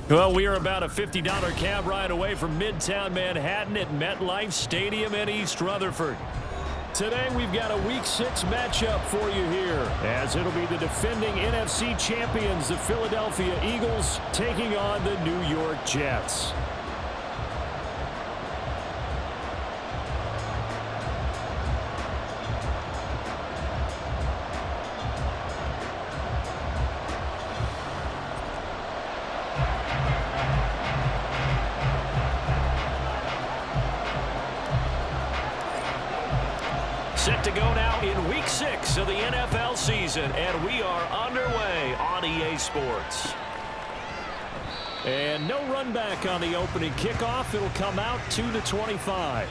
Well, we are about a $50 cab ride away from Midtown Manhattan at MetLife Stadium in East Rutherford. Today, we've got a Week 6 matchup for you here, as it'll be the defending NFC champions, the Philadelphia Eagles, taking on the New York Jets. Set to go now in Week 6 of the NFL season, and we are underway on EA Sports. And no run back on the opening kickoff. It'll come out to the 25.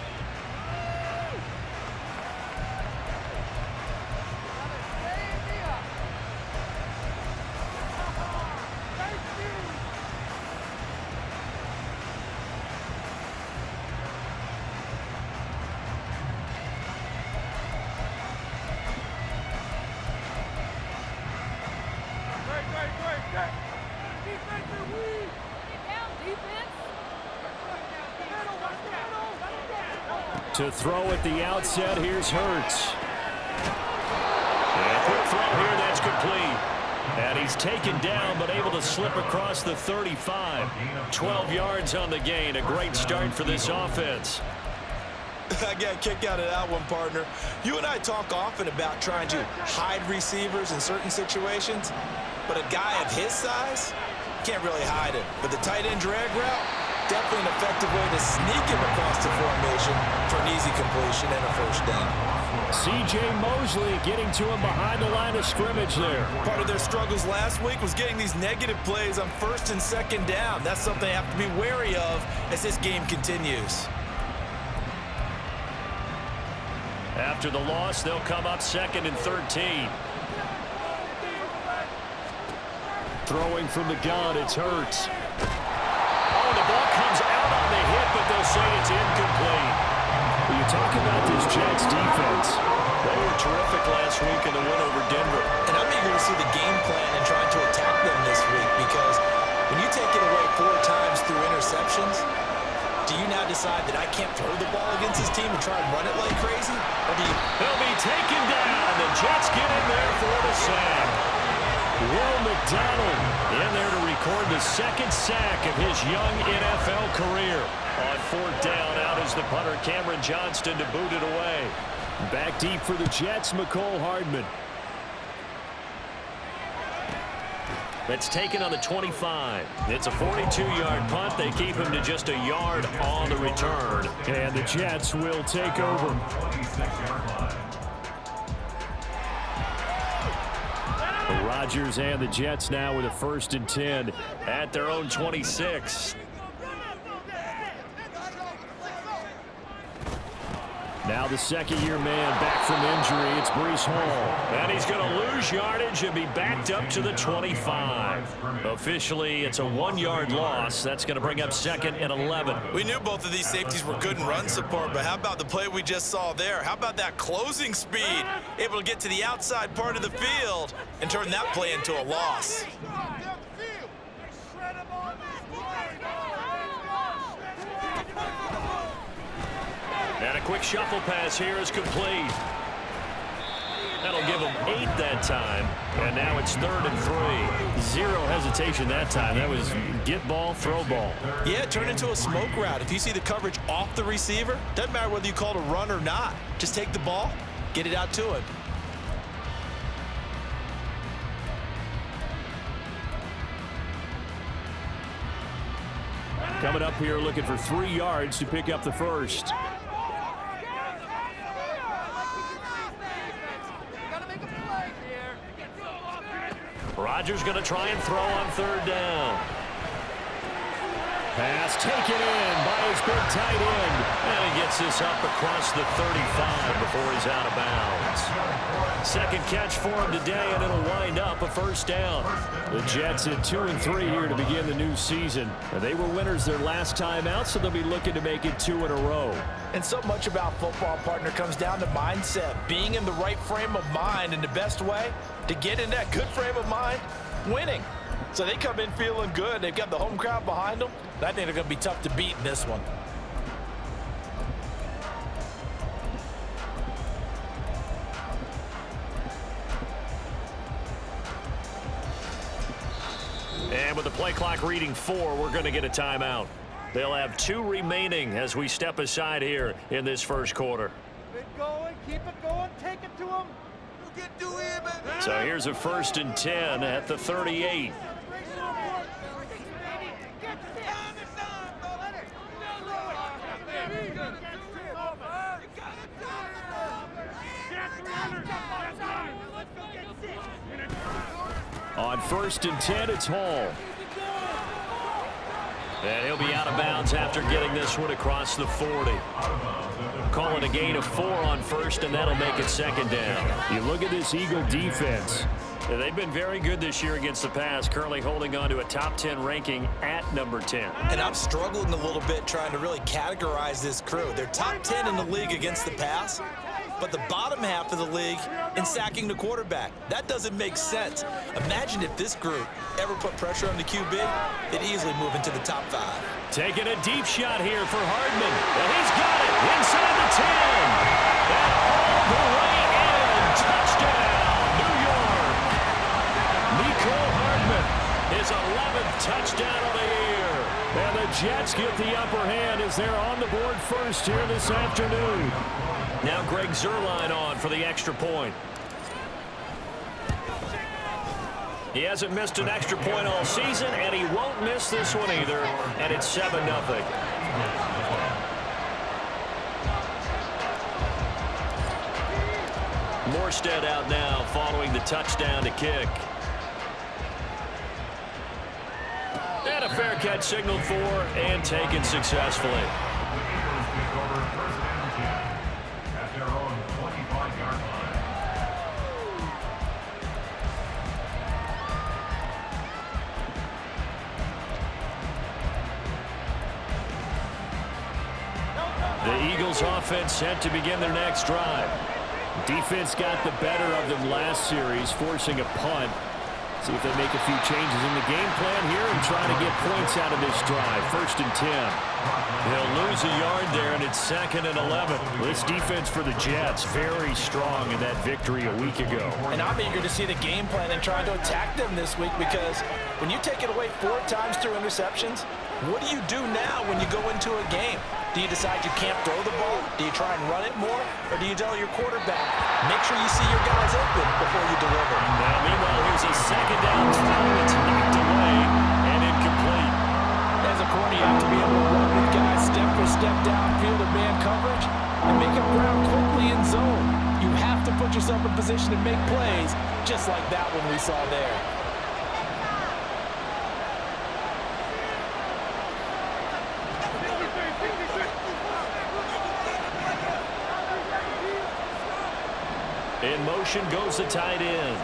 To throw at the outset, here's Hurts. And quick throw here, that's complete. And he's taken down, but able to slip across the 35. 12 yards on the gain. A great start for this offense. I got a kick out of that one, partner. You and I talk often about trying to hide receivers in certain situations, but a guy of his size can't really hide it. But the tight end drag route, definitely an effective way to sneak him across the formation for an easy completion and a first down. C.J. Mosley getting to him behind the line of scrimmage there. Part of their struggles last week was getting these negative plays on first and second down. That's something they have to be wary of as this game continues. After the loss, they'll come up 2nd and 13. Throwing from the gun, it's Hurts. Oh, the ball comes out on the hit, but they'll say it's incomplete. When you talk about this Jets defense, they were terrific last week in the win over Denver. And I'm eager to see the game plan and trying to attack them this week, because when you take it away 4 times through interceptions, do you now decide that I can't throw the ball against this team and try and run it like crazy? Or do you... He'll be taken down. The Jets get in there for the sack. Will McDonald in there to record the 2nd sack of his young NFL career. On 4th down, out is the punter Cameron Johnston to boot it away. Back deep for the Jets, McCole Hardman. That's taken on the 25. It's a 42-yard punt. They keep him to just a yard on the return. And the Jets will take over. Rodgers and the Jets now with a 1st and 10 at their own 26. Now the second-year man back from injury. It's Breece Hall. And he's going to lose yardage and be backed up to the 25. Officially, it's a 1-yard loss. That's going to bring up 2nd and 11. We knew both of these safeties were good in run support, but how about the play we just saw there? How about that closing speed? Able to get to the outside part of the field and turn that play into a loss. And a quick shuffle pass here is complete. That'll give him 8 that time. And now it's 3rd and 3. Zero hesitation that time. That was get ball, throw ball. Yeah, turn into a smoke route. If you see the coverage off the receiver, doesn't matter whether you call it a run or not. Just take the ball, get it out to him. Coming up here looking for 3 yards to pick up the first. Rodgers going to try and throw on 3rd down. Pass taken in by his big tight end. And he gets this up across the 35 before he's out of bounds. Second catch for him today, and it'll wind up a first down. The Jets at 2-3 here to begin the new season. And they were winners their last time out, so they'll be looking to make it 2 in a row. And so much about football, partner, comes down to mindset, being in the right frame of mind, and the best way to get in that good frame of mind, winning. So they come in feeling good. They've got the home crowd behind them. I think they're going to be tough to beat in this one. And with the play clock reading 4, we're going to get a timeout. They'll have 2 remaining as we step aside here in this first quarter. Keep it going, keep it going, take it to him. So here's a 1st and 10 at the 38. On 1st and 10, it's Hall. And he'll be out of bounds after getting this one across the 40. Calling a gain of 4 on 1st, and that'll make it 2nd down. You look at this Eagle defense. They've been very good this year against the pass, currently holding on to a top 10 ranking at number 10. And I'm struggling a little bit trying to really categorize this crew. They're top 10 in the league against the pass, but the bottom half of the league in sacking the quarterback. That doesn't make sense. Imagine if this group ever put pressure on the QB, they'd easily move into the top 5. Taking a deep shot here for Hardman. And he's got it inside the 10. And all the way in. Touchdown, New York. Nicole Hardman, his 11th touchdown of the year. And the Jets get the upper hand as they're on the board first here this afternoon. Now Greg Zuerlein on for the extra point. He hasn't missed an extra point all season, and he won't miss this one either, and it's 7-0. Morstead out now following the touchdown to kick. And a fair catch signaled for and taken successfully. The Eagles offense set to begin their next drive. Defense got the better of them last series, forcing a punt. See if they make a few changes in the game plan here and try to get points out of this drive. 1st and 10. They'll lose a yard there, and it's 2nd and 11. This defense for the Jets, very strong in that victory a week ago. And I'm eager to see the game plan and try to attack them this week, because when you take it away 4 times through interceptions, what do you do now when you go into a game? Do you decide you can't throw the ball? Do you try and run it more? Or do you tell your quarterback, make sure you see your guys open before you deliver? Now, meanwhile, here's a 2nd down throw. It's knocked away and incomplete. As a corner, you have to be able to run with guys step for step downfield in man coverage and make up ground quickly in zone. You have to put yourself in position to make plays, just like that one we saw there. In motion goes the tight end.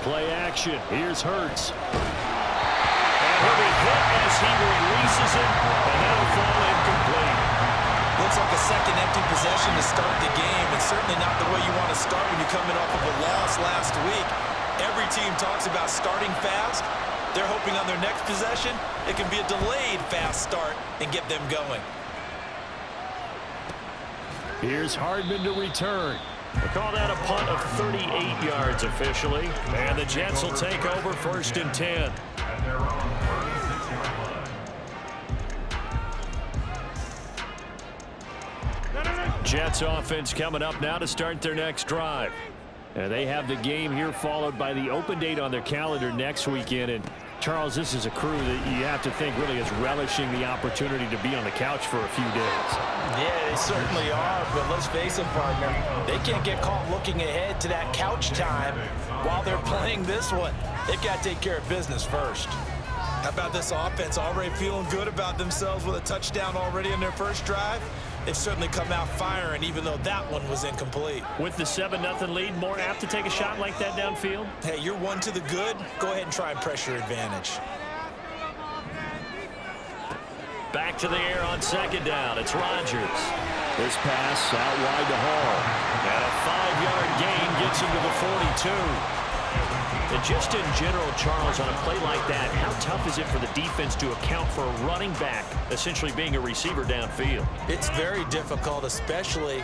Play action. Here's Hurts. And he'll be hit as he releases it, and that'll fall incomplete. Looks like a second empty possession to start the game, and certainly not the way you want to start when you're coming off of a loss last week. Every team talks about starting fast. They're hoping on their next possession, it can be a delayed fast start and get them going. Here's Hardman to return. They call that a punt of 38 yards officially. And the Jets will take over 1st and 10. Jets offense coming up now to start their next drive. And they have the game here followed by the open date on their calendar next weekend. And Charles, this is a crew that you have to think really is relishing the opportunity to be on the couch for a few days. Yeah, they certainly are, but let's face it, partner. They can't get caught looking ahead to that couch time while they're playing this one. They've got to take care of business first. How about this offense already feeling good about themselves with a touchdown already in their first drive? They've certainly come out firing, even though that one was incomplete. With the 7-0 lead, more apt to take a shot like that downfield? Hey, you're one to the good. Go ahead and try and press your advantage. Back to the air on second down. It's Rodgers. This pass out wide to Hall. And a 5-yard gain gets him to the 42. And just in general, Charles, on a play like that, how tough is it for the defense to account for a running back essentially being a receiver downfield? It's very difficult, especially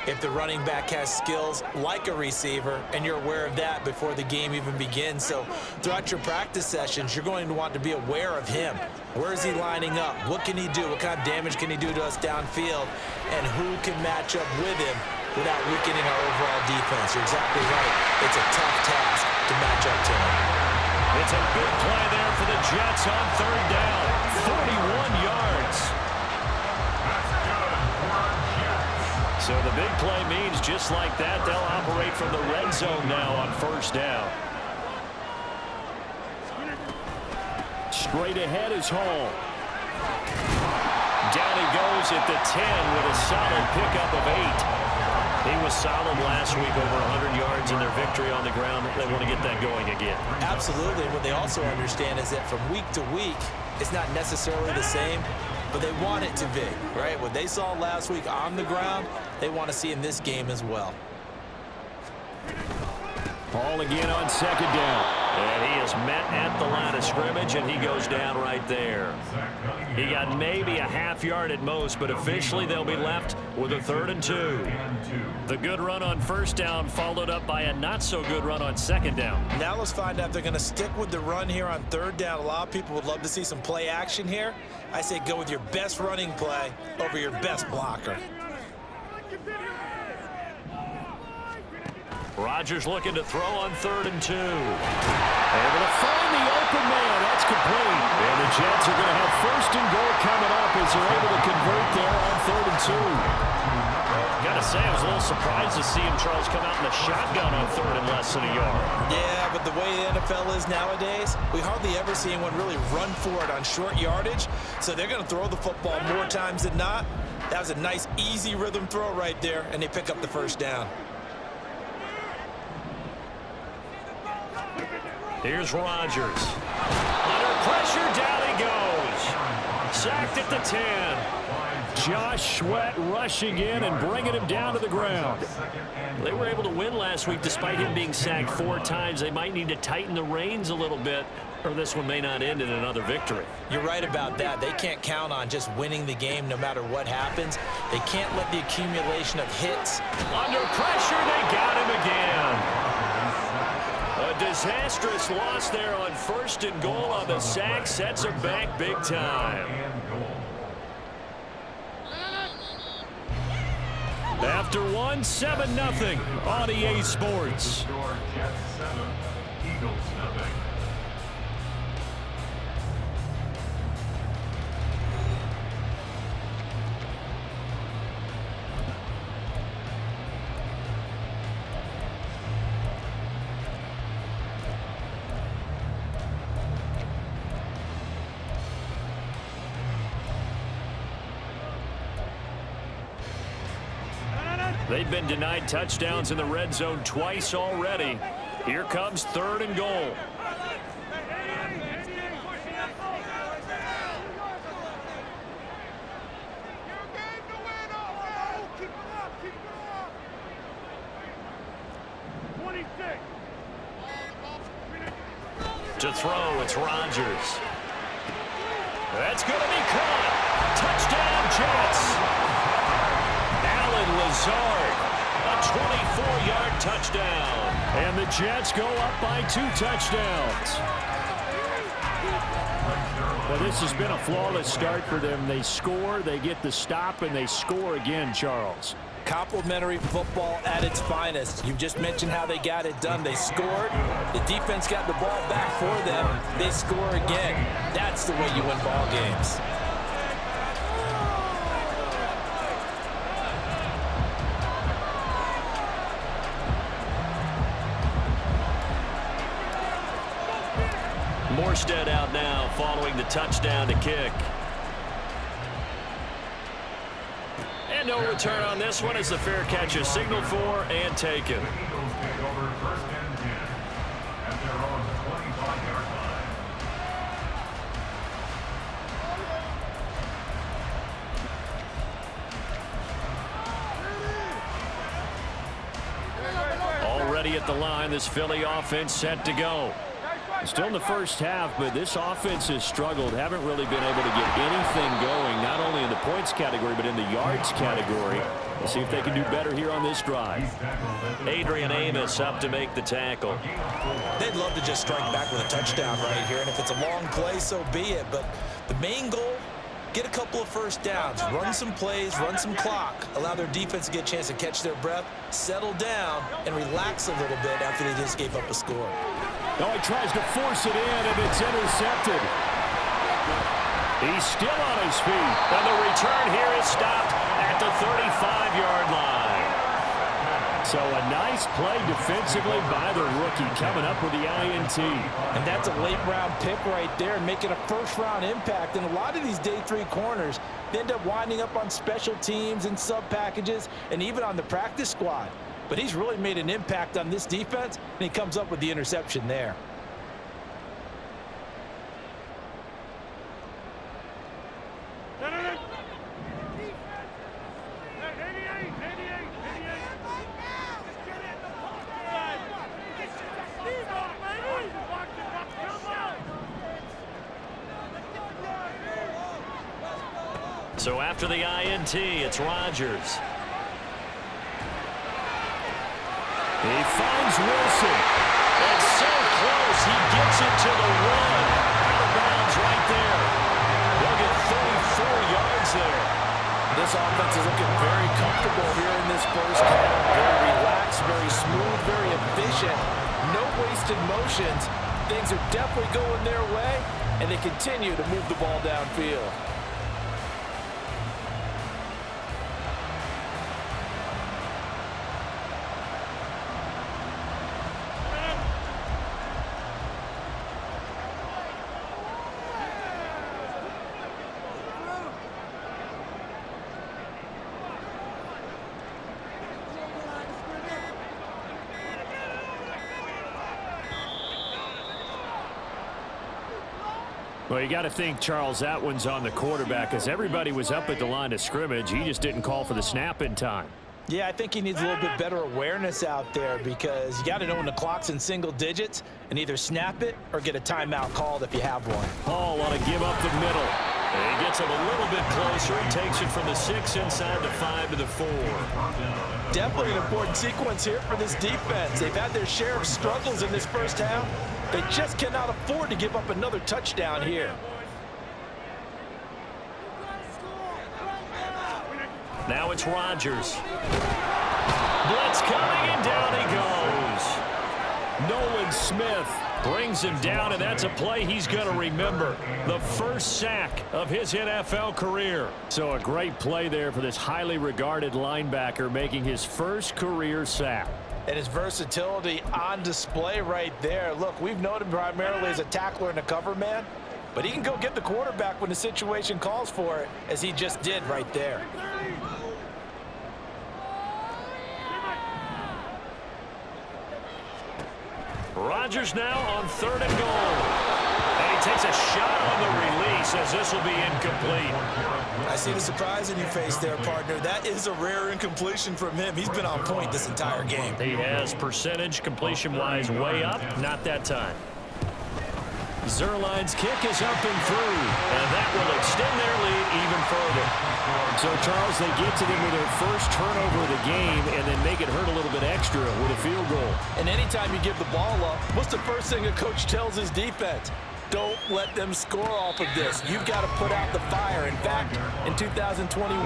if the running back has skills like a receiver, and you're aware of that before the game even begins. So throughout your practice sessions, you're going to want to be aware of him. Where is he lining up? What can he do? What kind of damage can he do to us downfield? And who can match up with him without weakening our overall defense? You're exactly right. It's a tough task to match up to him. It's a big play there for the Jets on third down. 41 yards. So the big play means just like that, they'll operate from the red zone now on first down. Straight ahead is Hall. Down he goes at the 10 with a solid pickup of 8. He was solid last week, over 100 yards in their victory on the ground. They want to get that going again. Absolutely. What they also understand is that from week to week, it's not necessarily the same, but they want it to be, right? What they saw last week on the ground, they want to see in this game as well. Hall again on second down. And he is met at the line of scrimmage, and he goes down right there. He got maybe a half yard at most, but officially they'll be left with a 3rd and 2. The good run on first down followed up by a not-so-good run on second down. Now let's find out if they're going to stick with the run here on third down. A lot of people would love to see some play action here. I say go with your best running play over your best blocker. Rodgers looking to throw on 3rd and 2. Able to find the open man. That's complete. And the Jets are going to have 1st and goal coming up as they're able to convert there on 3rd and 2. Got to say, I was a little surprised to see him, Charles, come out in the shotgun on 3rd and less than a yard. Yeah, but the way the NFL is nowadays, we hardly ever see anyone really run for it on short yardage. So they're going to throw the football more times than not. That was a nice, easy rhythm throw right there, and they pick up the first down. Here's Rodgers. Under pressure, down he goes. Sacked at the 10. Josh Sweat rushing in and bringing him down to the ground. They were able to win last week despite him being sacked 4 times. They might need to tighten the reins a little bit, or this one may not end in another victory. You're right about that. They can't count on just winning the game no matter what happens. They can't let the accumulation of hits. Under pressure, they got him again. A disastrous loss there on 1st and goal on the sack. Sets them back big time. After one, 7-0 on EA Sports. They've been denied touchdowns in the red zone twice already. Here comes 3rd and goal. To throw, it's Rodgers. That's going to be caught. Touchdown, Jets. Lazard, a 24-yard touchdown. And the Jets go up by 2 touchdowns. Well, this has been a flawless start for them. They score, they get the stop, and they score again, Charles. Complimentary football at its finest. You just mentioned how they got it done. They scored. The defense got the ball back for them. They score again. That's the way you win ball games. Morstead out now following the touchdown to kick. And no return on this one as the fair catch is signaled for and taken. Already at the line, this Philly offense set to go. Still in the first half, but this offense has struggled. Haven't really been able to get anything going, not only in the points category, but in the yards category. We'll see if they can do better here on this drive. Adrian Amos up to make the tackle. They'd love to just strike back with a touchdown right here, and if it's a long play, so be it. But the main goal, get a couple of first downs, run some plays, run some clock, allow their defense to get a chance to catch their breath, settle down, and relax a little bit after they just gave up a score. Oh, he tries to force it in, and it's intercepted. He's still on his feet, and the return here is stopped at the 35-yard line. So a nice play defensively by the rookie, coming up with the INT. And that's a late-round pick right there, making a first-round impact. And a lot of these day three corners, they end up winding up on special teams and sub-packages and even on the practice squad. But he's really made an impact on this defense, and he comes up with the interception there. So after the INT, it's Rodgers. He finds Wilson. It's so close. He gets it to the one. Out of bounds right there. They'll get 34 yards there. This offense is looking very comfortable here in this first half. Very relaxed, very smooth, very efficient. No wasted motions. Things are definitely going their way, and they continue to move the ball downfield. Well, you got to think, Charles, that one's on the quarterback as everybody was up at the line of scrimmage. He just didn't call for the snap in time. Yeah, I think he needs a little bit better awareness out there because you got to know when the clock's in single digits and either snap it or get a timeout called if you have one. Paul want to give up the middle. And he gets him a little bit closer. He takes it from the 6 inside the 5 to the 4. Definitely an important sequence here for this defense. They've had their share of struggles in this first half. They just cannot afford to give up another touchdown here. Now it's Rodgers. Blitz coming, and down he goes. Nolan Smith brings him down, and that's a play he's going to remember. The first sack of his NFL career. So a great play there for this highly regarded linebacker, making his first career sack. And his versatility on display right there. Look, we've known him primarily as a tackler and a cover man, but he can go get the quarterback when the situation calls for it, as he just did right there. Rodgers now on 3rd and goal. And he takes a shot on the release as this will be incomplete. I see the surprise in your face there, partner. That is a rare incompletion from him. He's been on point this entire game. He has percentage completion-wise way up. Not that time. Zerline's kick is up and through, and that will extend their lead even further. So, Charles, they get to them with their first turnover of the game and then make it hurt a little bit extra with a field goal. And anytime you give the ball up, what's the first thing a coach tells his defense? Don't let them score off of this. You've got to put out the fire. In fact, in 2021,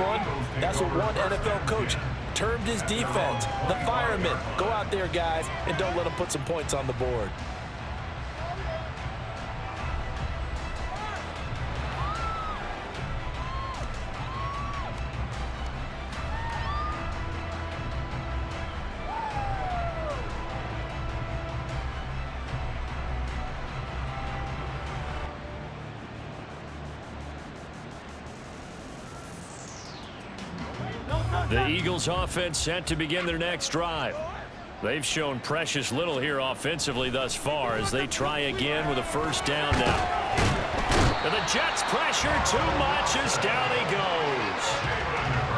that's what one NFL coach termed his defense, the firemen. Go out there, guys, and don't let them put some points on the board. The Eagles offense set to begin their next drive. They've shown precious little here offensively thus far as they try again with a first down now. And the Jets pressure too much as down he goes.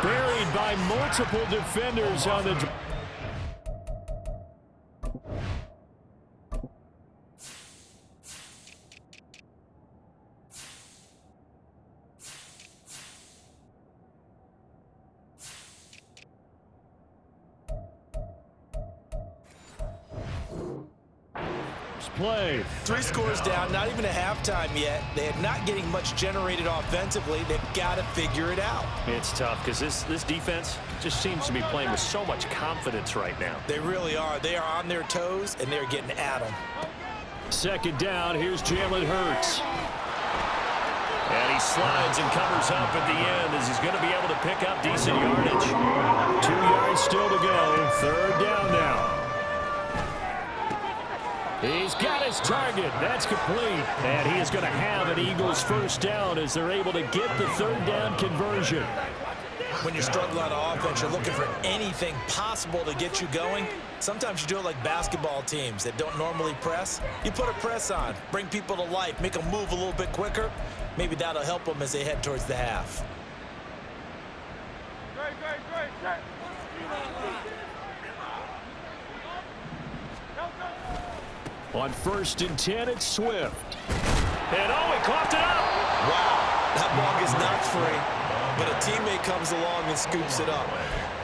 Buried by multiple defenders on the drive. Play. 3 scores down, not even a halftime yet. They're not getting much generated offensively. They've got to figure it out. It's tough because this defense just seems to be playing with so much confidence right now. They really are. They are on their toes, and they're getting at them. Second down, here's Jalen Hurts. And he slides and covers up at the end as he's going to be able to pick up decent yardage. 2 yards still to go. Third down now. He's got his target. That's complete. And he is going to have an Eagles first down as they're able to get the third down conversion. When you're struggling on offense, you're looking for anything possible to get you going. Sometimes you do it like basketball teams that don't normally press. You put a press on, bring people to life, make them move a little bit quicker. Maybe that'll help them as they head towards the half. On 1st and 10, it's Swift. And he coughed it up. Wow, that ball gets knocked free, but a teammate comes along and scoops it up.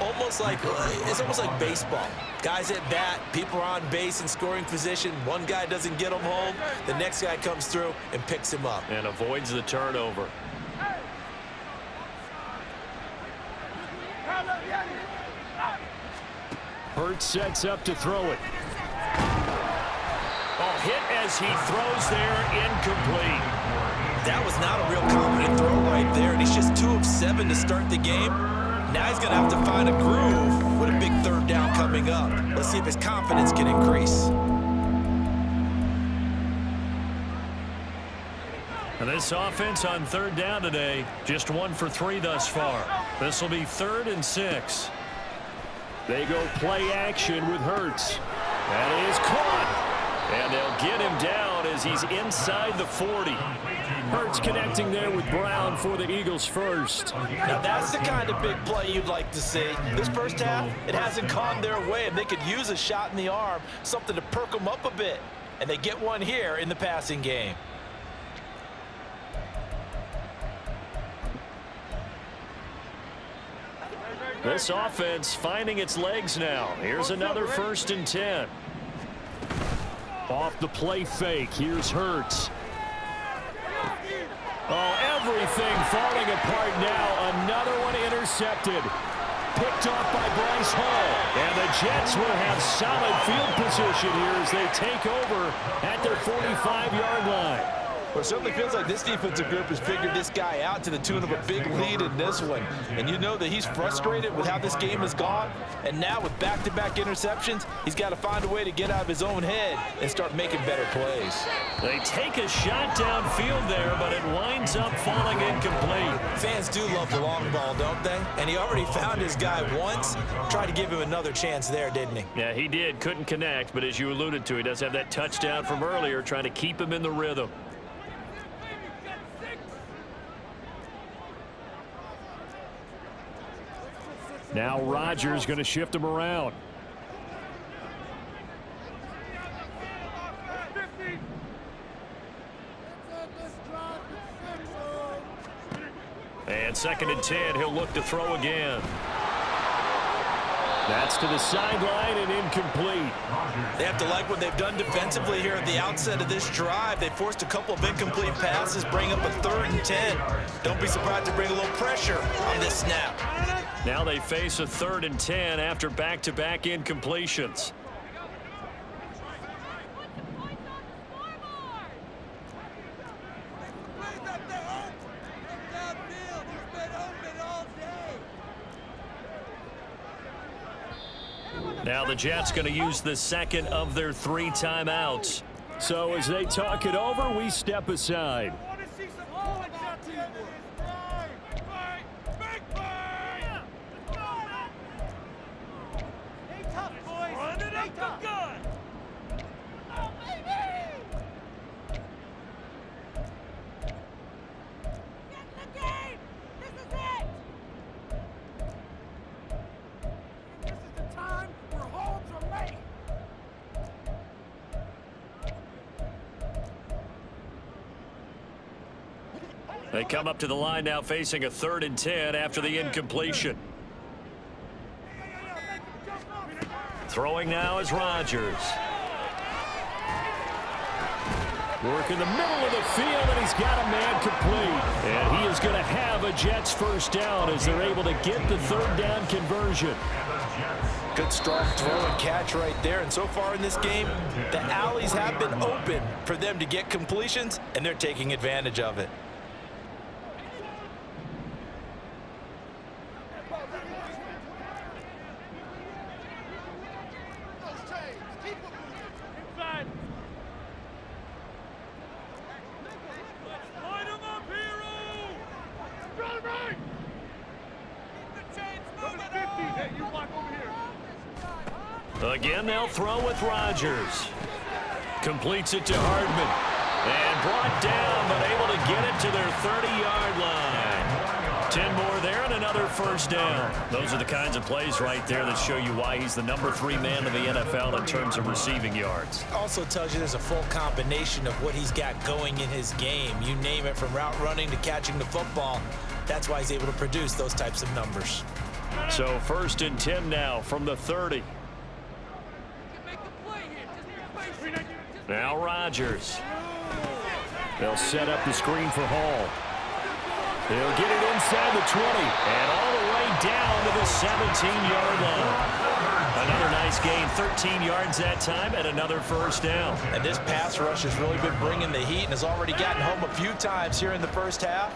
It's almost like baseball. Guys at bat, people are on base in scoring position. One guy doesn't get him home. The next guy comes through and picks him up. And avoids the turnover. Hurts sets up to throw it. Hit as he throws there, incomplete. That was not a real confident throw right there, and he's just 2 of 7 to start the game. Now he's going to have to find a groove with a big third down coming up. Let's see if his confidence can increase. And this offense on third down today, just 1 for 3 thus far. This will be 3rd and 6. They go play action with Hurts. That is caught. And they'll get him down as he's inside the 40. Hurts connecting there with Brown for the Eagles first. Now that's the kind of big play you'd like to see. This first half, it hasn't gone their way, and they could use a shot in the arm, something to perk them up a bit. And they get one here in the passing game. This offense finding its legs now. Here's another 1st and 10. Off the play fake, here's Hurts. Everything falling apart now. Another one intercepted. Picked off by Bryce Hall. And the Jets will have solid field position here as they take over at their 45-yard line. Well, it certainly feels like this defensive group has figured this guy out to the tune of a big lead in this one. And you know that he's frustrated with how this game has gone. And now with back-to-back interceptions, he's got to find a way to get out of his own head and start making better plays. They take a shot downfield there, but it winds up falling incomplete. Fans do love the long ball, don't they? And he already found his guy once. Tried to give him another chance there, didn't he? Yeah, he did. Couldn't connect, but as you alluded to, he does have that touchdown from earlier, trying to keep him in the rhythm. Now Rodgers going to shift him around. And 2nd and 10, he'll look to throw again. That's to the sideline and incomplete. They have to like what they've done defensively here at the outset of this drive. They forced a couple of incomplete passes, bring up a 3rd and 10. Don't be surprised to bring a little pressure on this snap. Now they face a 3rd and 10 after back-to-back incompletions. Now the Jets going to use the 2nd of their 3 timeouts. So as they talk it over, we step aside. They come up to the line now facing a 3rd and 10 after the incompletion. Throwing now is Rodgers. Work in the middle of the field, and he's got a man complete. And he is going to have a Jets first down as they're able to get the 3rd down conversion. Good strong throw and catch right there. And so far in this game, the alleys have been open for them to get completions, and they're taking advantage of it. Again, they'll throw with Rodgers. Completes it to Hardman. And brought down, but able to get it to their 30-yard line. 10 more there and another first down. Those are the kinds of plays right there that show you why he's the number 3 man in the NFL in terms of receiving yards. Also tells you there's a full combination of what he's got going in his game. You name it, from route running to catching the football. That's why he's able to produce those types of numbers. So 1st and 10 now from the 30. Now Rodgers. They'll set up the screen for Hall. They'll get it inside the 20 and all the way down to the 17-yard line. Another nice gain, 13 yards that time, and another first down. And this pass rush has really been bringing the heat and has already gotten home a few times here in the first half.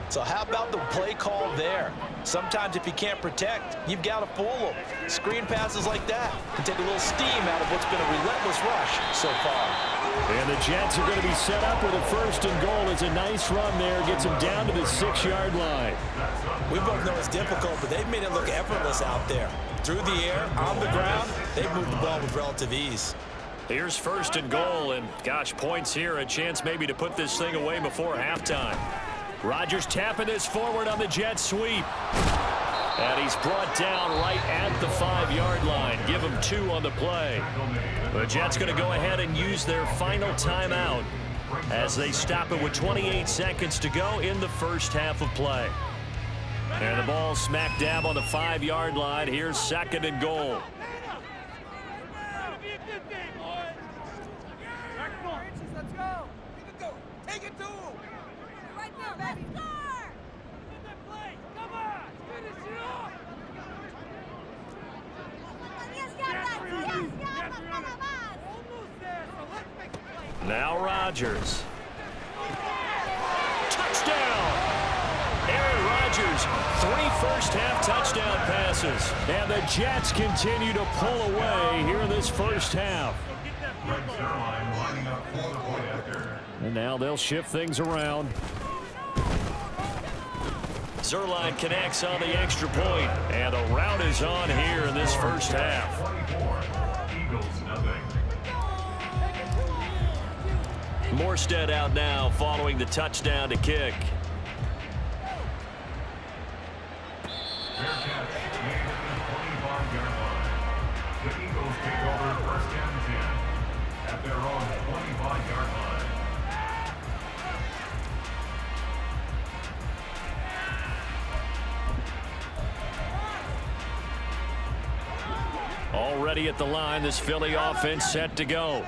So how about the play call there? Sometimes if you can't protect, you've got to fool them. Screen passes like that can take a little steam out of what's been a relentless rush so far. And the Jets are going to be set up with a 1st and goal. It's a nice run there. Gets them down to the 6-yard line. We both know it's difficult, but they've made it look effortless out there. Through the air, on the ground, they've moved the ball with relative ease. Here's 1st and goal, and gosh, points here. A chance maybe to put this thing away before halftime. Rodgers tapping this forward on the jet sweep. And he's brought down right at the 5-yard line. Give him 2 on the play. The Jets going to go ahead and use their final timeout as they stop it with 28 seconds to go in the first half of play. And the ball smack dab on the 5-yard line. Here's 2nd and goal. Let's go. Take it to him. Right now, baby. Score! Come on! Finish it off! Now Rodgers. Touchdown! Aaron Rodgers, 3 first-half touchdown passes. And the Jets continue to pull away here in this first half. And now they'll shift things around. Zerline connects on the extra point, and a rout is on here in this first half. Morstead out now following the touchdown to kick. The Eagles take over 1st and 10 at their own 25-yard line. Already at the line, this Philly offense set to go.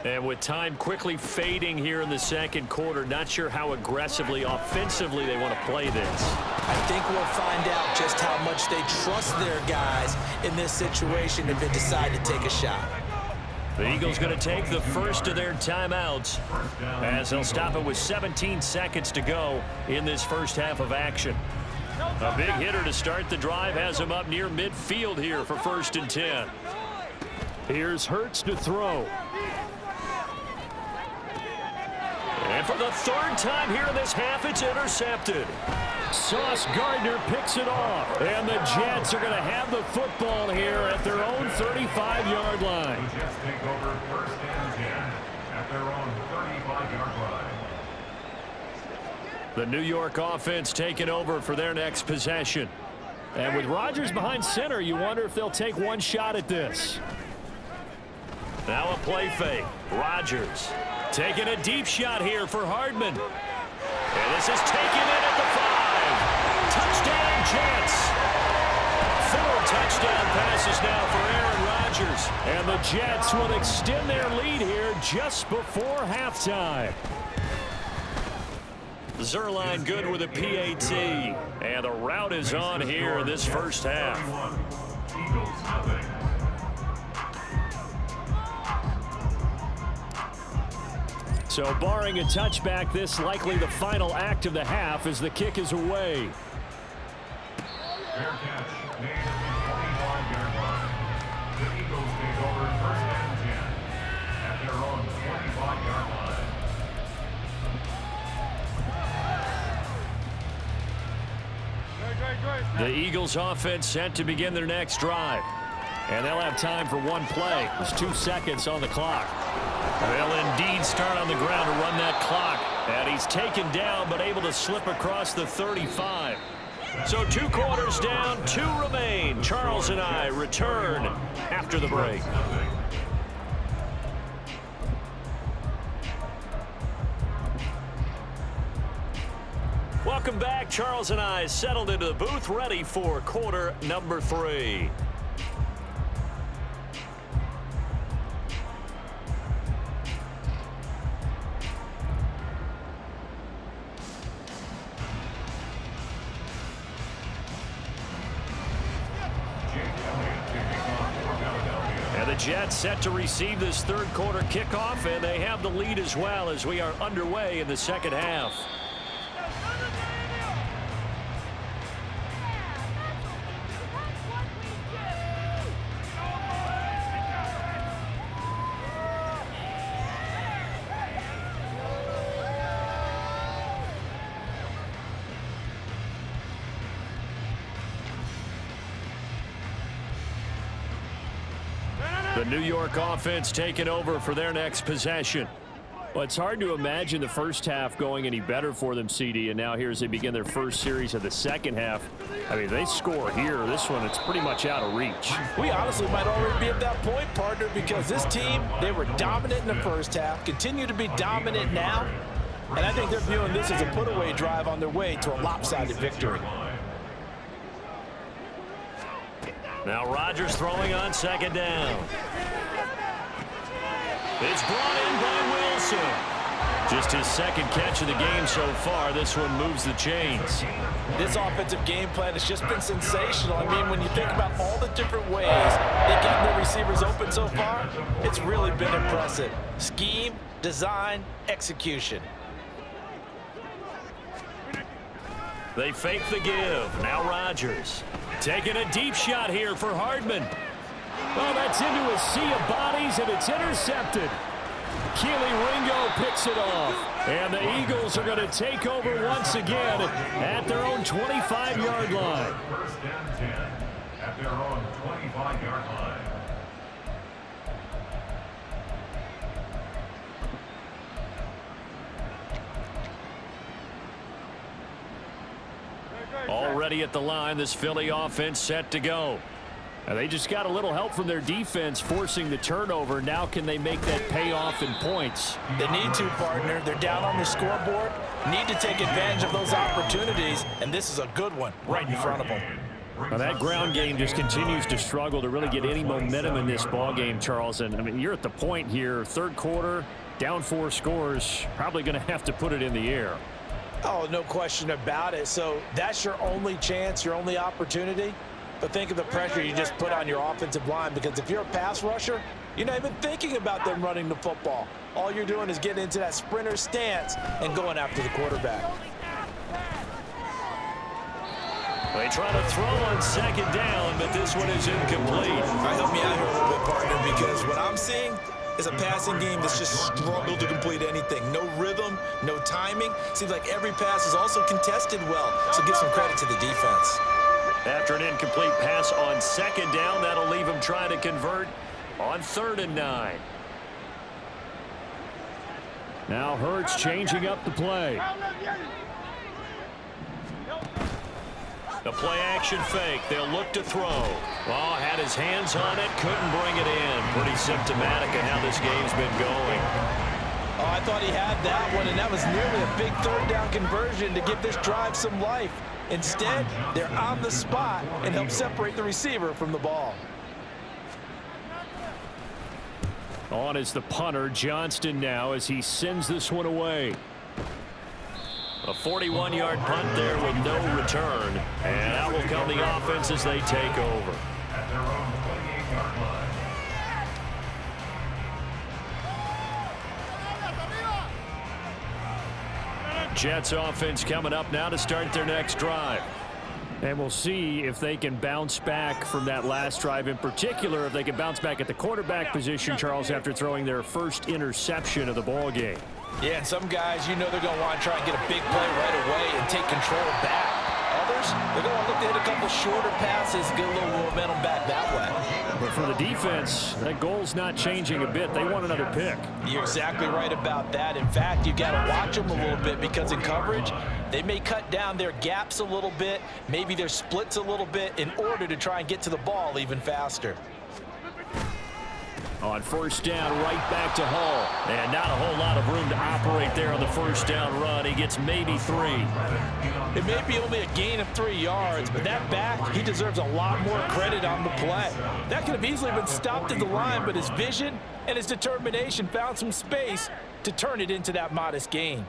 And with time quickly fading here in the second quarter, not sure how aggressively, offensively they want to play this. I think we'll find out just how much they trust their guys in this situation if they decide to take a shot. The Eagles going to take the first of their timeouts as they'll stop it with 17 seconds to go in this first half of action. A big hitter to start the drive has him up near midfield here for 1st and 10. Here's Hurts to throw. And for the 3rd time here in this half, it's intercepted. Sauce Gardner picks it off. And the Jets are going to have the football here at their own 35-yard line. The Jets take over 1st and 10 at their own 35-yard line. The New York offense taking over for their next possession. And with Rodgers behind center, you wonder if they'll take one shot at this. Now a play fake. Rodgers taking a deep shot here for Hardman. And This is taken in at the 5. Touchdown, Jets. 4 touchdown passes now for Aaron Rodgers. And the Jets will extend their lead here just before halftime. Zerline good with a PAT. And the route is on here in this first half. Eagles nothing. So barring a touchback, this likely the final act of the half as the kick is away. Fair catch made at the 25-yard line. The Eagles take over first and 10 at their own 25-yard line. The Eagles offense set to begin their next drive. And they'll have time for one play. There's 2 seconds on the clock. They'll indeed start on the ground to run that clock. And he's taken down but able to slip across the 35. So 2 quarters down, 2 remain. Charles and I return after the break. Welcome back. Charles and I settled into the booth, ready for quarter number 3. And the Jets set to receive this third quarter kickoff, and they have the lead as well as we are underway in the second half. The New York offense taking over for their next possession. Well, it's hard to imagine the first half going any better for them, CD, and now here as they begin their first series of the second half. I mean, they score here. This one, it's pretty much out of reach. We honestly might already be at that point, partner, because this team, they were dominant in the first half, continue to be dominant now, and I think they're viewing this as a put-away drive on their way to a lopsided victory. Now Rodgers throwing on second down. It's brought in by Wilson. Just his second catch of the game so far. This one moves the chains. This offensive game plan has just been sensational. I mean, when you think about all the different ways they've gotten their receivers open so far, it's really been impressive. Scheme, design, execution. They fake the give. Now Rodgers taking a deep shot here for Hardman. Well, that's into a sea of bodies, and it's intercepted. Keely Ringo picks it off. And the Eagles are going to take over once again at their own 25-yard line. First and 10 at their own 25-yard line. Already at the line, this Philly offense set to go. And they just got a little help from their defense forcing the turnover. Now can they make that pay off in points? They need to, partner. They're down on the scoreboard. Need to take advantage of those opportunities, and this is a good one right in front of them. Now that ground game just continues to struggle to really get any momentum in this ball game, Charles. And I mean, you're at the point here, third quarter, down 4 scores, probably going to have to put it in the air. Oh, no question about it. So that's your only chance, your only opportunity. But think of the pressure you just put on your offensive line, because if you're a pass rusher, you're not even thinking about them running the football. All you're doing is getting into that sprinter stance and going after the quarterback. They try to throw on second down, but this one is incomplete. All right, help me out here a little bit, partner, because what I'm seeing is a passing game that's just struggled to complete anything. No rhythm, no timing. Seems like every pass is also contested well, so give some credit to the defense. After an incomplete pass on second down, that'll leave him trying to convert on 3rd and 9. Now Hurts changing up the play. The play action fake. They'll look to throw. Oh, had his hands on it, couldn't bring it in. Pretty symptomatic of how this game's been going. I thought he had that one, and that was nearly a big third down conversion to give this drive some life. Instead, they're on the spot and help separate the receiver from the ball. On is the punter, Johnston, now as he sends this one away. A 41-yard punt there with no return. And out will come the offense as they take over. At their own 28-yard line. Jets offense coming up now to start their next drive. And we'll see if they can bounce back from that last drive, in particular if they can bounce back at the quarterback position, Charles, after throwing their first interception of the ball game. Yeah, and some guys, you know they're going to want to try and get a big play right away and take control back. Others, they're going to look to hit a couple shorter passes, get a little momentum back that way. But for the defense, that goal's not changing a bit. They want another pick. You're exactly right about that. In fact, you've got to watch them a little bit because in coverage, they may cut down their gaps a little bit, maybe their splits a little bit in order to try and get to the ball even faster. On first down, right back to Hall. And not a whole lot of room to operate there on the first down run. He gets maybe 3. It may be only a gain of 3 yards, but that back, he deserves a lot more credit on the play. That could have easily been stopped at the line, but his vision and his determination found some space to turn it into that modest gain.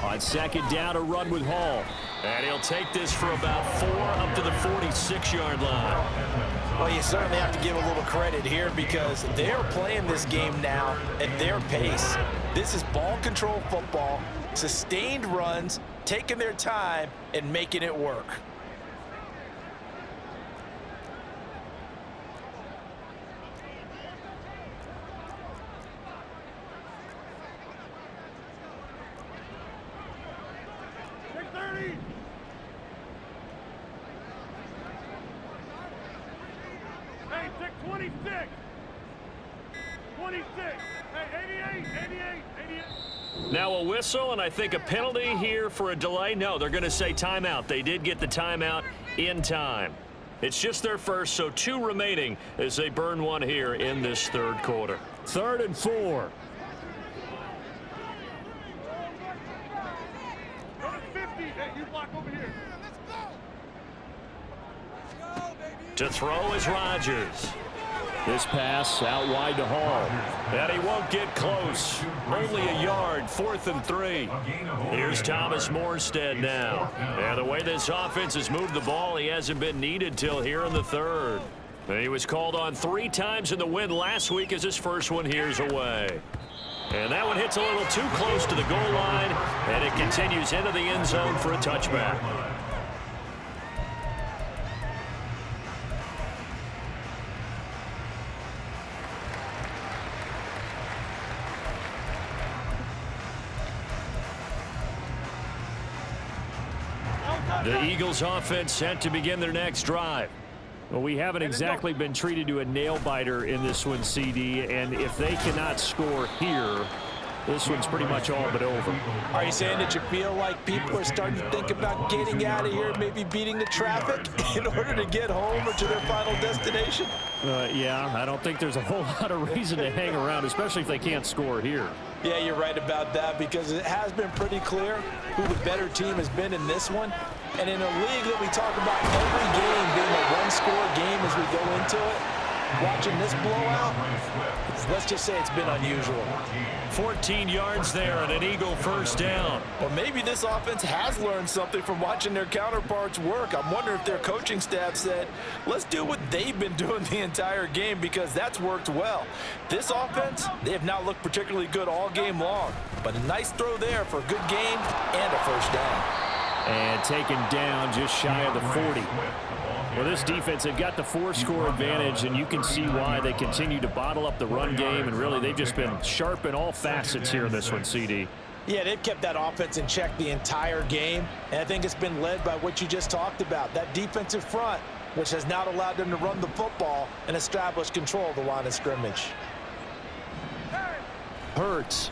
On second down, a run with Hall. And he'll take this for about 4 up to the 46-yard line. Well, you certainly have to give a little credit here because they're playing this game now at their pace. This is ball control football, sustained runs, taking their time and making it work. Hey, take 26. 26. Hey, 88. Now a whistle and I think a penalty here for a delay. No, they're going to say timeout. They did get the timeout in time. It's just their first, so 2 remaining as they burn one here in this third quarter. 3rd and 4. Go to 50. Hey, you block over here. To throw is Rodgers. This pass out wide to Hall. And he won't get close. Only a yard, 4th and 3. Here's Thomas Morstead now. And the way this offense has moved the ball, he hasn't been needed till here in the 3rd. And he was called on 3 times in the win last week as his first one here's away. And that one hits a little too close to the goal line, and it continues into the end zone for a touchback. The Eagles offense set to begin their next drive. Well, we haven't exactly been treated to a nail-biter in this one, CD, and if they cannot score here, this one's pretty much all but over. Are you saying that you feel like people are starting to think about getting out of here, maybe beating the traffic in order to get home or to their final destination? Yeah, I don't think there's a whole lot of reason to hang around, especially if they can't score here. Yeah, you're right about that because it has been pretty clear who the better team has been in this one. And in a league that we talk about every game being a one-score game as we go into it, watching this blowout, let's just say it's been unusual. 14 yards there and an Eagle first down. Or maybe this offense has learned something from watching their counterparts work. I'm wondering if their coaching staff said, let's do what they've been doing the entire game because that's worked well. This offense, they have not looked particularly good all game long. But a nice throw there for a good game and a first down. And taken down just shy of the 40. Well, this defense, they've got the 4-score advantage, and you can see why they continue to bottle up the run game, and really they've just been sharp in all facets here in this one, CD. Yeah, they've kept that offense in check the entire game, and I think it's been led by what you just talked about, that defensive front, which has not allowed them to run the football and establish control of the line of scrimmage. Hurts.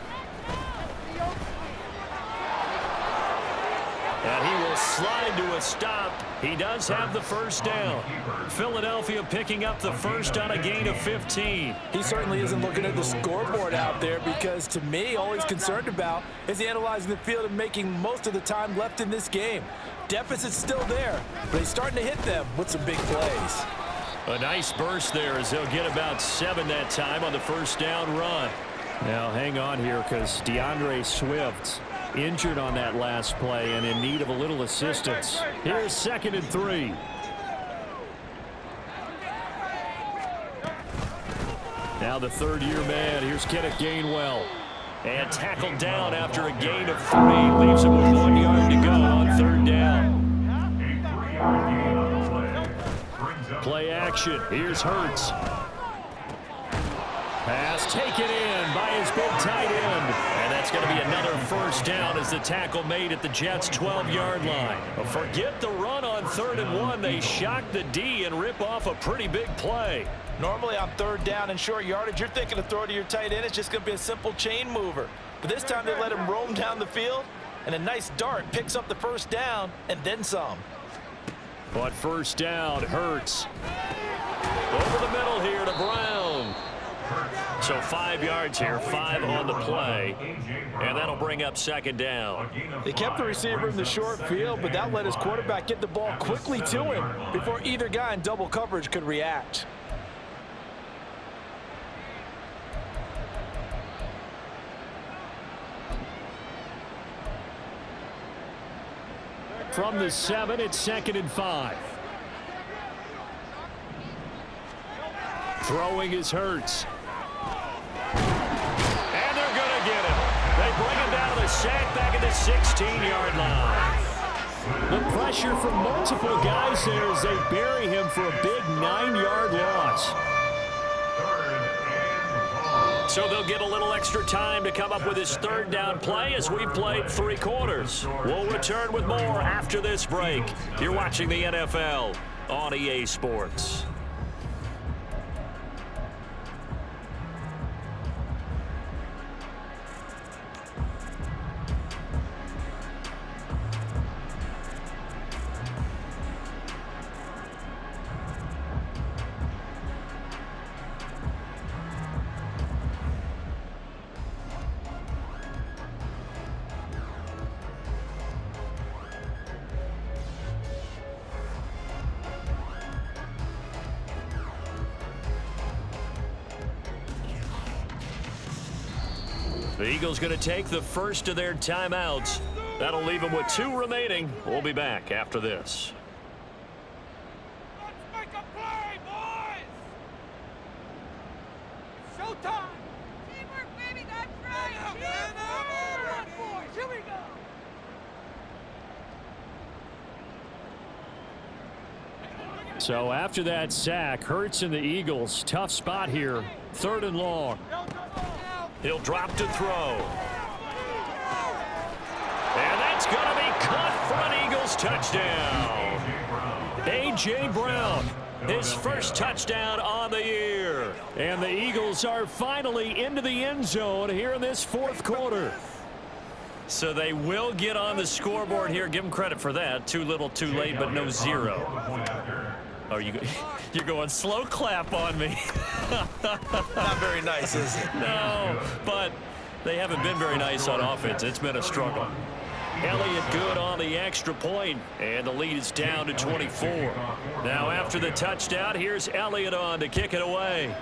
And he will slide to a stop. He does have the first down. Philadelphia picking up the first on a gain of 15. He certainly isn't looking at the scoreboard out there because, to me, all he's concerned about is analyzing the field and making most of the time left in this game. Deficit's still there, but he's starting to hit them with some big plays. A nice burst there as he'll get about 7 that time on the first down run. Now hang on here because DeAndre Swift injured on that last play and in need of a little assistance. Here's 2nd and 3. Now the third-year man. Here's Kenneth Gainwell. And tackled down after a gain of 3. Leaves him with 1 yard to go on 3rd down. Play action. Here's Hurts. Pass taken in by his big tight end. And that's going to be another first down as the tackle made at the Jets' 12-yard line. Forget the run on 3rd and 1. They shock the D and rip off a pretty big play. Normally on 3rd down and short yardage, you're thinking to throw to your tight end. It's just going to be a simple chain mover. But this time they let him roam down the field, and a nice dart picks up the first down and then some. But first down, Hurts. Over the middle here to Brown. So 5 yards here, 5 on the play. And that'll bring up 2nd down. They kept the receiver in the short field, but that let his quarterback get the ball quickly to him before either guy in double coverage could react. From the 7, it's 2nd and 5. Throwing is Hurts. And they're going to get him. They bring him down to the sack back at the 16-yard line. The pressure from multiple guys there as they bury him for a big 9-yard loss. So they'll get a little extra time to come up with his 3rd down play as we played 3 quarters. We'll return with more after this break. You're watching the NFL on EA Sports. The Eagles going to take the first of their timeouts. That'll leave them with 2 remaining. We'll be back after this. Let's make a play, boys! Showtime! Teamwork, baby, that's right! Teamwork, boys! Here we go! So after that sack, Hurts and the Eagles, tough spot here. 3rd and long. He'll drop to throw. And that's going to be caught for an Eagles touchdown. A.J. Brown, his first touchdown on the year. And the Eagles are finally into the end zone here in this 4th quarter. So they will get on the scoreboard here. Give them credit for that. Too little, too late, but no 0. Oh, you're going slow clap on me. Not very nice, is it? No, but they haven't been very nice on offense. It's been a struggle. Elliott good on the extra point, and the lead is down to 24. Now after the touchdown, here's Elliott on to kick it away.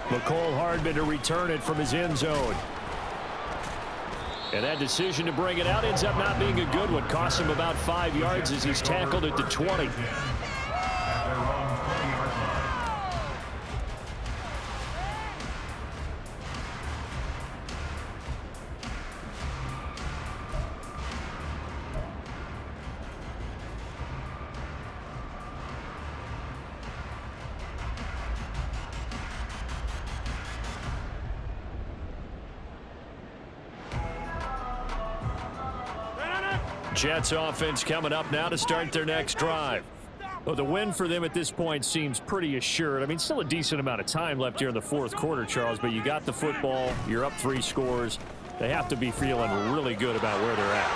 McCole Hardman to return it from his end zone. And that decision to bring it out ends up not being a good one. Costs him about 5 yards as he's tackled at the 20. Jets offense coming up now to start their next drive. Well, the win for them at this point seems pretty assured. I mean, still a decent amount of time left here in the 4th quarter, Charles, but you got the football, you're up 3 scores, they have to be feeling really good about where they're at.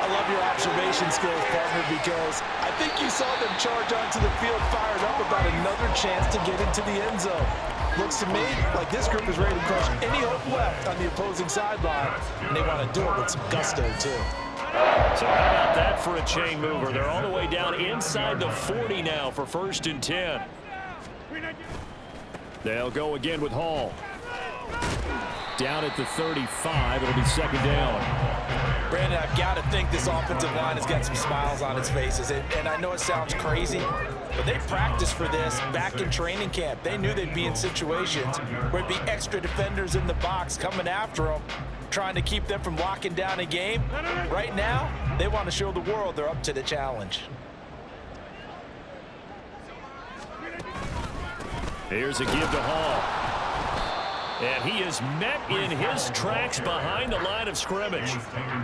I love your observation skills, partner, because I think you saw them charge onto the field fired up about another chance to get into the end zone. Looks to me like this group is ready to crush any hope left on the opposing sideline, and they want to do it with some gusto, too. So how about that for a chain mover? They're all the way down inside the 40 now for 1st and 10. They'll go again with Hall. Down at the 35, it'll be 2nd down. Brandon, I've got to think this offensive line has got some smiles on its faces. And I know it sounds crazy, but they practiced for this back in training camp. They knew they'd be in situations where it'd be extra defenders in the box coming after them, trying to keep them from locking down a game. Right now, they want to show the world they're up to the challenge. Here's a give to Hall. And he is met in his tracks behind the line of scrimmage.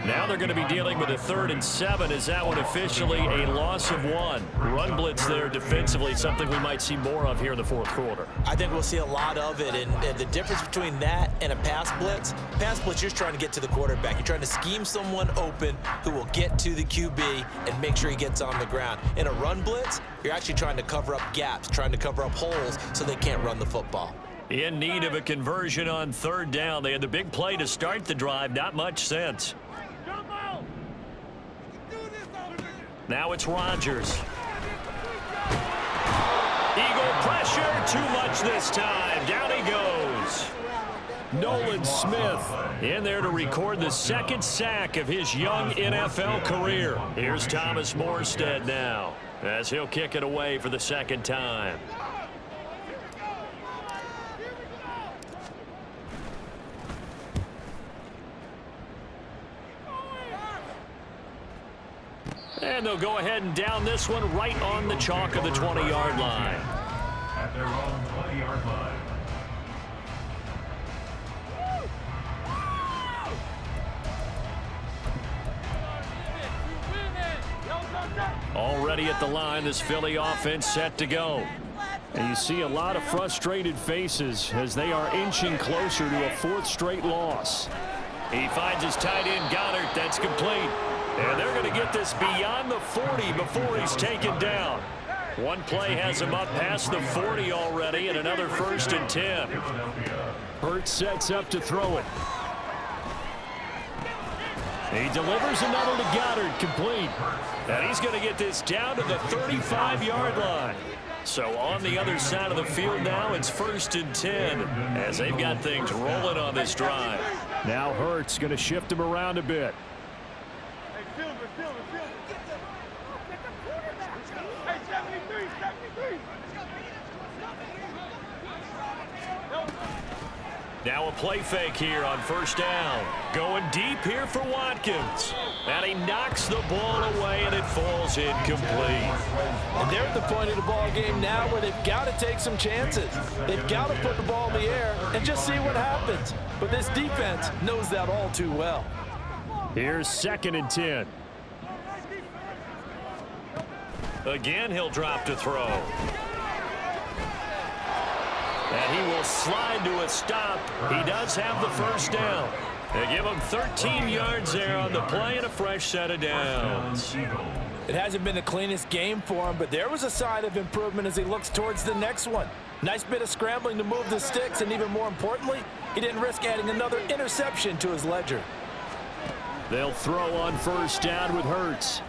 Now they're going to be dealing with a 3rd and 7. Is that one officially a loss of 1? Run blitz there defensively, something we might see more of here in the 4th quarter. I think we'll see a lot of it, and the difference between that and a pass blitz, you're just trying to get to the quarterback. You're trying to scheme someone open who will get to the QB and make sure he gets on the ground. In a run blitz, you're actually trying to cover up gaps, trying to cover up holes so they can't run the football. In need of a conversion on 3rd down. They had the big play to start the drive. Not much sense. Now it's Rodgers. Eagle pressure. Too much this time. Down he goes. Nolan Smith in there to record the 2nd sack of his young NFL career. Here's Thomas Morstead now as he'll kick it away for the 2nd time. And they'll go ahead and down this one right on the chalk of the 20-yard line. At their own 20-yard line. Already at the line, this Philly offense set to go. And you see a lot of frustrated faces as they are inching closer to a 4th straight loss. He finds his tight end Goddard. That's complete. And they're going to get this beyond the 40 before he's taken down. One play has him up past the 40 already, and another 1st and 10. Hurts sets up to throw it. He delivers another to Goddard, complete. And he's going to get this down to the 35-yard line. So on the other side of the field now, it's 1st and 10 as they've got things rolling on this drive. Now Hurts going to shift him around a bit. Now a play fake here on 1st down. Going deep here for Watkins. And he knocks the ball away, and it falls incomplete. And they're at the point of the ball game now where they've got to take some chances. They've got to put the ball in the air and just see what happens. But this defense knows that all too well. Here's 2nd and 10. Again, he'll drop to throw. And he will slide to a stop. He does have the 1st down. They give him 13 yards there on the play and a fresh set of downs. It hasn't been the cleanest game for him, but there was a sign of improvement as he looks towards the next one. Nice bit of scrambling to move the sticks, and even more importantly, he didn't risk adding another interception to his ledger. They'll throw on 1st down with Hurts.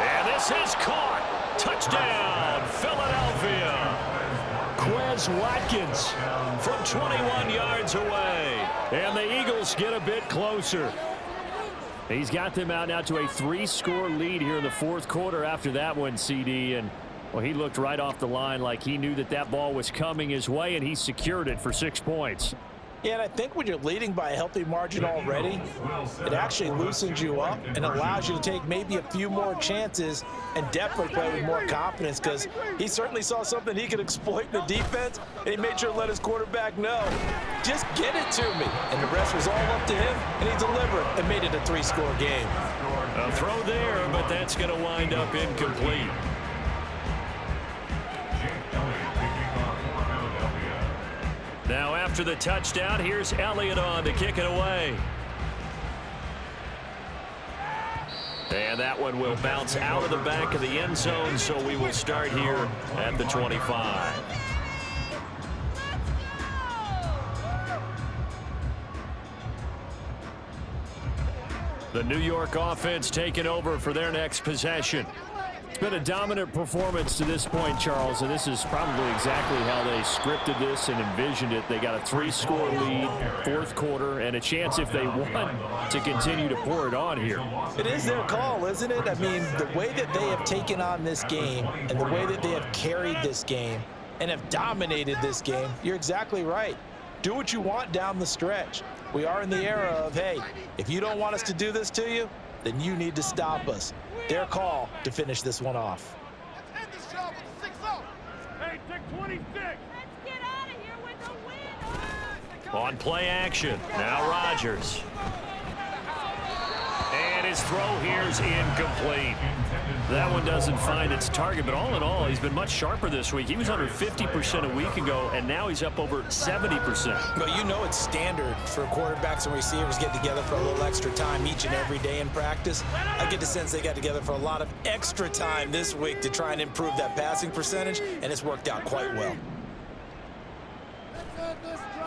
And this is caught. Touchdown, Philadelphia. Quez Watkins from 21 yards away. And the Eagles get a bit closer. He's got them out now to a 3-score lead here in the 4th quarter after that one, CD. And, well, he looked right off the line like he knew that that ball was coming his way, and he secured it for 6 points. Yeah, and I think when you're leading by a healthy margin already, it actually loosens you up and allows you to take maybe a few more chances and definitely play with more confidence, because he certainly saw something he could exploit in the defense, and he made sure to let his quarterback know, just get it to me. And the rest was all up to him, and he delivered and made it a 3-score game. A throw there, but that's going to wind up incomplete. Now after the touchdown, here's Elliott on to kick it away. And that one will bounce out of the back of the end zone, so we will start here at the 25. The New York offense taking over for their next possession. It's been a dominant performance to this point, Charles, and this is probably exactly how they scripted this and envisioned it. They got a 3-score lead, fourth quarter, and a chance if they want to continue to pour it on here. It is their call, isn't it? I mean, the way that they have taken on this game and the way that they have carried this game and have dominated this game, you're exactly right. Do what you want down the stretch. We are in the era of, hey, if you don't want us to do this to you, then you need to stop us. Their call to finish this one off. Let's end this job with a 6-0. Hey, take 26. Let's get out of here with the win. On play action, now Rodgers. And his throw here is incomplete. That one doesn't find its target, but all in all, he's been much sharper this week. He was under 50% a week ago, and now he's up over 70%. But you know it's standard for quarterbacks and receivers get together for a little extra time each and every day in practice. I get the sense they got together for a lot of extra time this week to try and improve that passing percentage, and it's worked out quite well.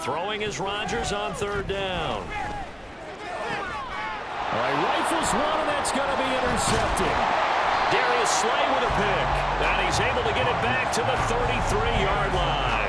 Throwing is Rodgers on third down. All right, rifles one, and that's going to be intercepted. Darius Slay with a pick, and he's able to get it back to the 33-yard line.